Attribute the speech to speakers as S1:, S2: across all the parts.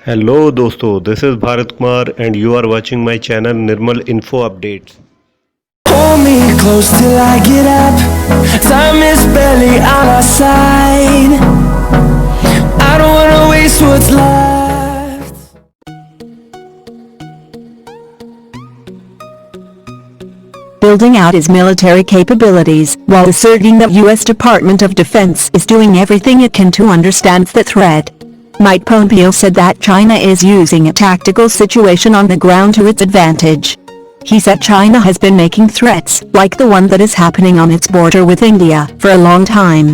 S1: Hello दोस्तों, this is Bharat Kumar and you are watching my channel Nirmal info updates.
S2: Hold me close till I get up. Time is barely on our side. I don't wanna waste what's left.
S3: Building out its military capabilities, while asserting that U.S. Department of Defense is doing everything it can to understand the threat. Mike Pompeo said that China is using a tactical situation on the ground to its advantage. He said China has been making threats, like the one that is happening on its border with India, for a long time.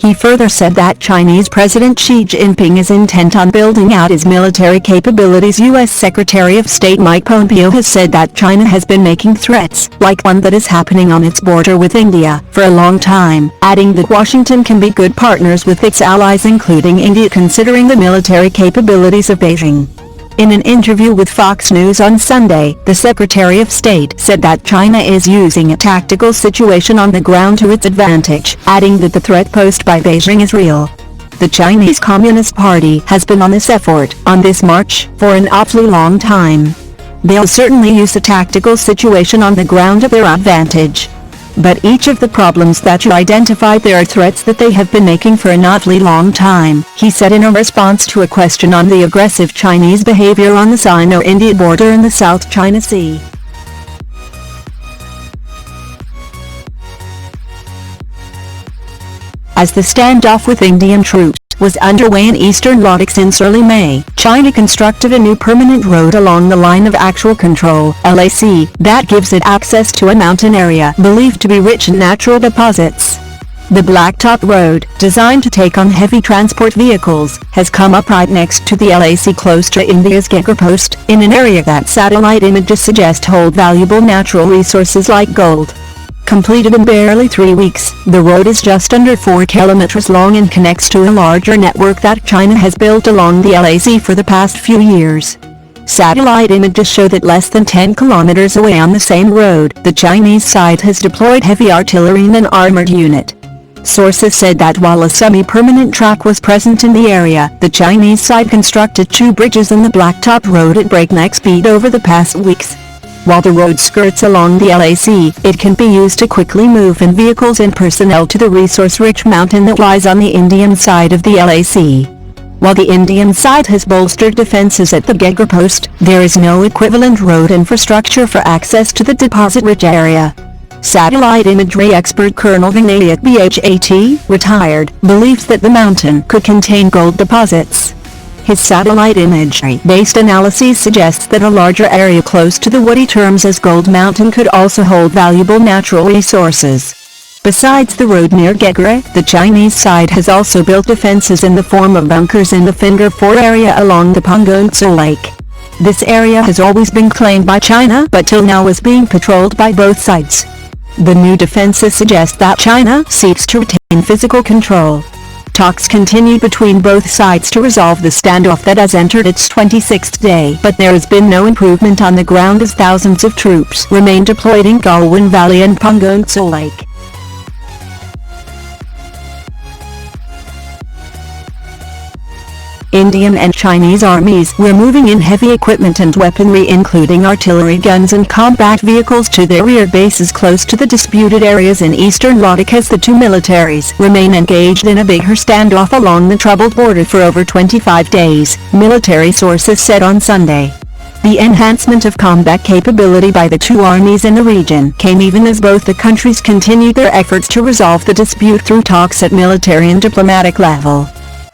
S3: He further said that Chinese President Xi Jinping is intent on building out his military capabilities. U.S. Secretary of State Mike Pompeo has said that China has been making threats, like one that is happening on its border with India, for a long time, adding that Washington can be good partners with its allies including India considering the military capabilities of Beijing. In an interview with Fox News on Sunday, the Secretary of State said that China is using a tactical situation on the ground to its advantage, adding that the threat posed by Beijing is real. The Chinese Communist Party has been on this effort, on this march, for an awfully long time. They'll certainly use a tactical situation on the ground to their advantage. But each of the problems that you identified, there are threats that they have been making for an awfully long time, he said in a response to a question on the aggressive Chinese behavior on the Sino-India border in the South China Sea. As the standoff with Indian troops was underway in eastern Ladakh since early May, China constructed a new permanent road along the line of actual control, LAC, that gives it access to a mountain area believed to be rich in natural deposits. The Blacktop Road, designed to take on heavy transport vehicles, has come up right next to the LAC close to India's Gagra post, in an area that satellite images suggest hold valuable natural resources like gold. Completed in barely 3 weeks, the road is just under 4 kilometers long and connects to a larger network that China has built along the LAC for the past few years. Satellite images show that less than 10 kilometers away on the same road, the Chinese side has deployed heavy artillery and an armored unit. Sources said that while a semi-permanent track was present in the area, the Chinese side constructed 2 bridges in the Blacktop Road at breakneck speed over the past weeks. While the road skirts along the LAC, it can be used to quickly move in vehicles and personnel to the resource-rich mountain that lies on the Indian side of the LAC. While the Indian side has bolstered defenses at the Gagra post, there is no equivalent road infrastructure for access to the deposit-rich area. Satellite imagery expert Colonel Vinayak Bhat, retired, believes that the mountain could contain gold deposits. His satellite imagery-based analysis suggests that a larger area close to the what he terms as Gold Mountain could also hold valuable natural resources. Besides the road near Gagra, the Chinese side has also built defenses in the form of bunkers in the Finger 4 area along the Pangongtso Lake. This area has always been claimed by China but till now is being patrolled by both sides. The new defenses suggest that China seeks to retain physical control. Talks continue between both sides to resolve the standoff that has entered its 26th day, but there has been no improvement on the ground as thousands of troops remain deployed in Galwan Valley and Pangongtso Lake. Indian and Chinese armies were moving in heavy equipment and weaponry including artillery guns and combat vehicles to their rear bases close to the disputed areas in eastern Ladakh as the two militaries remain engaged in a bigger standoff along the troubled border for over 25 days, military sources said on Sunday. The enhancement of combat capability by the two armies in the region came even as both the countries continued their efforts to resolve the dispute through talks at military and diplomatic level.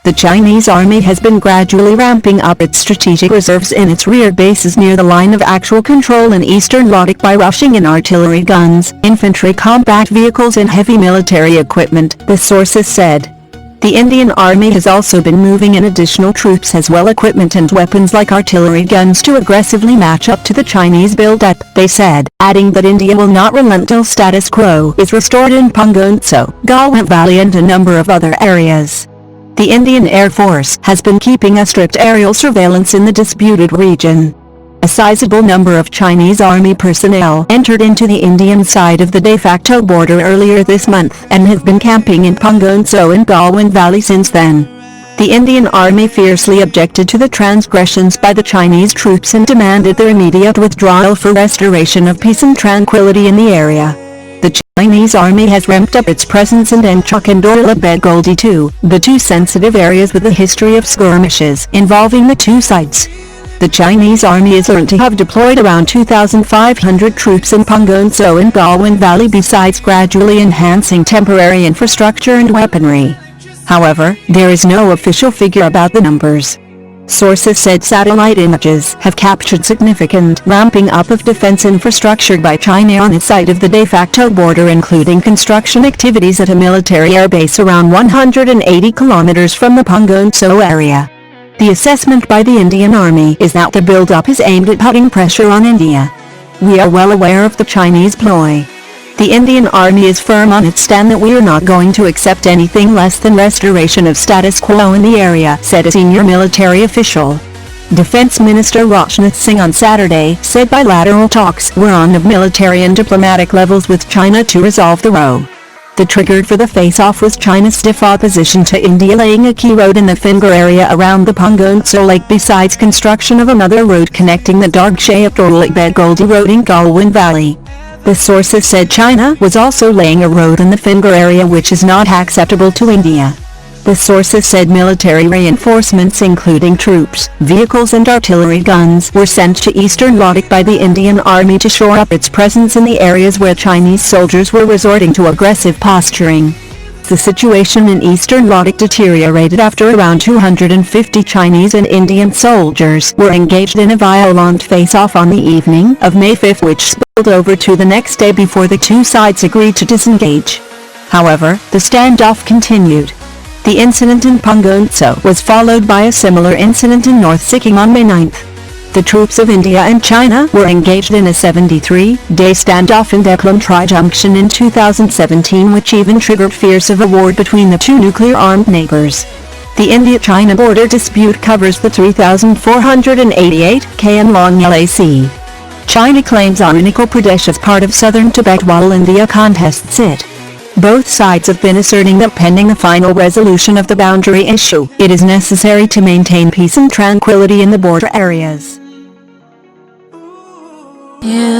S3: The Chinese army has been gradually ramping up its strategic reserves in its rear bases near the line of actual control in eastern Ladakh by rushing in artillery guns, infantry combat vehicles and heavy military equipment, the sources said. The Indian army has also been moving in additional troops as well equipment and weapons like artillery guns to aggressively match up to the Chinese build-up, they said, adding that India will not relent till status quo is restored in Pangongtso, Galwan Valley and a number of other areas. The Indian Air Force has been keeping a strict aerial surveillance in the disputed region. A sizable number of Chinese army personnel entered into the Indian side of the de facto border earlier this month and have been camping in Pangongtso and Galwan Valley since then. The Indian Army fiercely objected to the transgressions by the Chinese troops and demanded their immediate withdrawal for restoration of peace and tranquility in the area. The Chinese Army has ramped up its presence in Denchok and Dorlabed too, the two sensitive areas with a history of skirmishes involving the two sides. The Chinese Army is learned to have deployed around 2,500 troops in Punggol-so and Galwan Valley besides gradually enhancing temporary infrastructure and weaponry. However, there is no official figure about the numbers. Sources said satellite images have captured significant ramping up of defense infrastructure by China on its side of the de facto border, including construction activities at a military airbase around 180 kilometers from the Punggol-so area. The assessment by the Indian Army is that the build-up is aimed at putting pressure on India. We are well aware of the Chinese ploy. The Indian Army is firm on its stand that we are not going to accept anything less than restoration of status quo in the area, said a senior military official. Defense Minister Rajnath Singh on Saturday said bilateral talks were on the military and diplomatic levels with China to resolve the row. The trigger for the face-off was China's stiff opposition to India laying a key road in the Finger area around the Punggol-so lake besides construction of another road connecting the Dargshayap-Dorlabed road in Galwan Valley. The sources said China was also laying a road in the Finger area which is not acceptable to India. The sources said military reinforcements including troops, vehicles and artillery guns were sent to eastern Ladakh by the Indian Army to shore up its presence in the areas where Chinese soldiers were resorting to aggressive posturing. The situation in eastern Ladakh deteriorated after around 250 Chinese and Indian soldiers were engaged in a violent face-off on the evening of May 5 which spilled over to the next day before the two sides agreed to disengage. However, the standoff continued. The incident in Punggol-so was followed by a similar incident in North Sikkim on May 9. The troops of India and China were engaged in a 73-day standoff in Deklam Tri-Junction in 2017 which even triggered fears of a war between the two nuclear-armed neighbors. The India-China border dispute covers the 3,488 km long LAC. China claims Arunachal Pradesh as part of southern Tibet while India contests it. Both sides have been asserting that pending the final resolution of the boundary issue, it is necessary to maintain peace and tranquility in the border areas.
S4: You